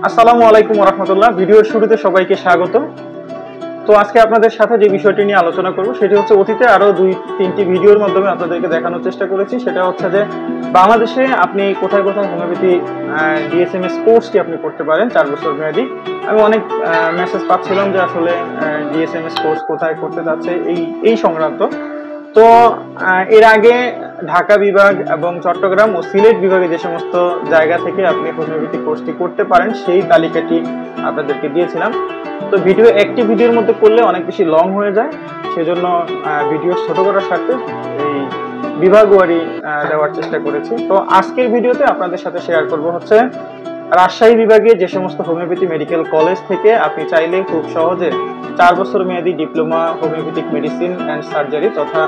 আসসালামু আলাইকুম ওয়া রাহমাতুল্লাহ। ভিডিওর শুরুতে সবাইকে স্বাগত। তো আজকে আপনাদের সাথে যে বিষয়টি নিয়ে আলোচনা করব সেটি হচ্ছে অতীতে আরো 2-3টি ভিডিওর মাধ্যমে আপনাদেরকে দেখানোর চেষ্টা করেছি। সেটা হচ্ছে যে বাংলাদেশে আপনি কোথায় কোথায় হোমিওপ্যাথি ডিএসএমএস কোর্সটি আপনি করতে পারেন 4 বছর মেয়াদী। আমি অনেক মেসেজ পাচ্ছিলাম যে আসলে ডিএসএমএস কোর্স কোথায় করতে যাচ্ছে এই সংক্রান্ত। তো এর আগে ঢাকা বিভাগ এবং চট্টগ্রাম ও সিলেট বিভাগে যে সমস্ত জায়গা থেকে আপনি হোমিওপ্যাথি কোর্সটি করতে পারেন সেই তালিকাটি আপনাদেরকে দিয়েছিলাম। তো একটি ভিডিওর মধ্যে করলে অনেক বেশি লং হয়ে যায়, সেজন্য ভিডিও ছোট করার স্বার্থে এই বিভাগওয়ারি দেওয়ার চেষ্টা করেছি। তো আজকের ভিডিওতে আপনাদের সাথে শেয়ার করব হচ্ছে রাজশাহী বিভাগে যে সমস্ত হোমিওপ্যাথি মেডিকেল কলেজ থেকে আপনি চাইলে খুব সহজে 4 বছর মেয়াদী diploma homeopathic medicine and surgery তথা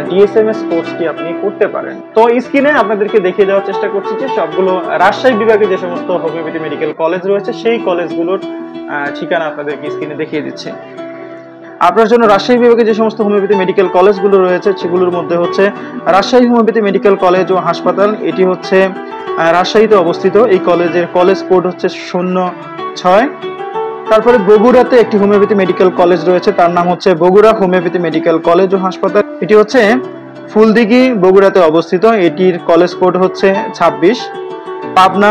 ডিএসএমএস কোর্সটি আপনি করতে পারেন। তো স্ক্রিনে আপনাদেরকে দেখিয়ে দেওয়ার চেষ্টা করছি যে সবগুলো রাজশাহী বিভাগে যে সমস্ত হোমিওপ্যাথি মেডিকেল কলেজ রয়েছে সেই কলেজগুলোর ঠিকানা আপনাদেরকে স্ক্রিনে দেখিয়ে দিচ্ছি। আপনার জন্য রাজশাহী বিভাগে যে সমস্ত হোমিওপ্যাথি মেডিকেল কলেজগুলো রয়েছে সেগুলোর মধ্যে হচ্ছে রাজশাহী হোমিওপ্যাথি মেডিকেল কলেজ ও হাসপাতাল, এটি হচ্ছে রাজশাহীতে অবস্থিত। এই কলেজের কলেজ কোড হচ্ছে 06। তারপরে বগুড়াতে একটি হোমিওপ্যাথি মেডিকেল কলেজ রয়েছে, তার নাম হচ্ছে বগুড়া হোমিওপ্যাথি মেডিকেল কলেজ ও হাসপাতাল, এটি হচ্ছে ফুলদিঘি বগুড়াতে অবস্থিত, এটির কলেজ কোড হচ্ছে 26। পাবনা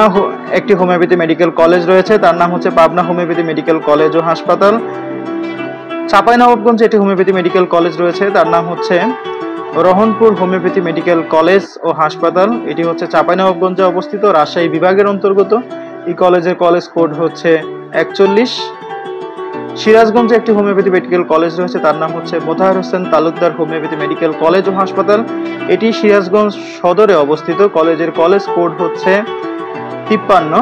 একটি হোমিওপ্যাথি মেডিকেল কলেজ রয়েছে, তার নাম হচ্ছে পাবনা হোমিওপ্যাথি মেডিকেল কলেজ ও হাসপাতাল। চাঁপাইনবাবগঞ্জে একটি হোমিওপ্যাথি মেডিকেল কলেজ রয়েছে, তার নাম হচ্ছে রহনপুর হোমিওপ্যাথি মেডিকেল কলেজ ও হাসপাতাল, এটি হচ্ছে চাঁপাইনবাবগঞ্জে অবস্থিত, রাজশাহী বিভাগের অন্তর্গত। এই কলেজের কলেজ কোড হচ্ছে 41। সিরাজগঞ্জে একটি হোমিওপ্যাথি মেডিকেল কলেজ রয়েছে, তার নাম হচ্ছে Motahar Hossain Talukdar homeopathy medical college ও হাসপাতাল, এটি সিরাজগঞ্জ সদরে অবস্থিত, কলেজের কলেজ কোড হচ্ছে 53।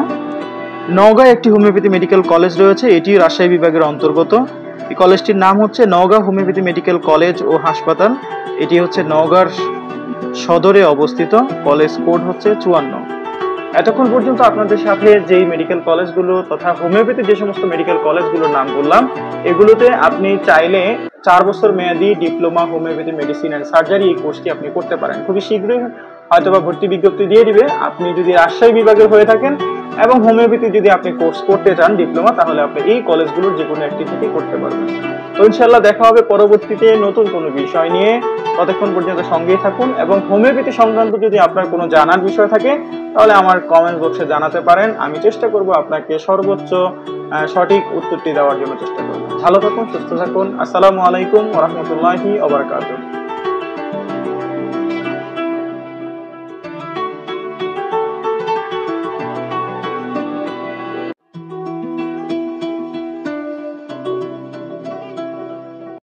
নওগাঁয় একটি হোমিওপ্যাথি মেডিকেল কলেজ রয়েছে, এটি রাজশাহী বিভাগের অন্তর্গত। এই কলেজটির নাম হচ্ছে নওগাঁ হোমিওপ্যাথি মেডিকেল কলেজ ও হাসপাতাল, এটি হচ্ছে নওগাঁর সদরে অবস্থিত, কলেজ কোড হচ্ছে 54। এতক্ষণ পর্যন্ত আপনাদের সাথে যেই মেডিকেল কলেজগুলো তথা হোমিওপ্যাথি যে সমস্ত মেডিকেল কলেজগুলোর নাম বললাম, এগুলোতে আপনি চাইলে 4 বছর মেয়াদী diploma homeopathy medicine and surgery এই কোর্সটি আপনি করতে পারেন। খুবই শীঘ্রই হয়তোবা ভর্তি বিজ্ঞপ্তি দিয়ে দিবে। আপনি যদি রাজশাহী বিভাগের হয়ে থাকেন এবং হোমিওপ্যাথি যদি আপনি কোর্স করতে চান ডিপ্লোমা, তাহলে আপনি এই কলেজগুলোর যে কোনো একটি থেকে করতে পারবেন। তো ইনশাআল্লাহ দেখা হবে পরবর্তীতে নতুন কোনো বিষয় নিয়ে। ততক্ষণ পর্যন্ত সঙ্গেই থাকুন এবং হোমিওপ্যাথি সংক্রান্ত যদি আপনার কোনো জানার বিষয় থাকে তাহলে আমার কমেন্ট বক্সে জানাতে পারেন। আমি চেষ্টা করব আপনাকে সর্বোচ্চ সঠিক উত্তরটি দেওয়ার জন্য চেষ্টা করব। ভালো থাকুন, সুস্থ থাকুন। আসসালামু আলাইকুম ওয়া রাহমাতুল্লাহি ওয়া বারাকাতুহু।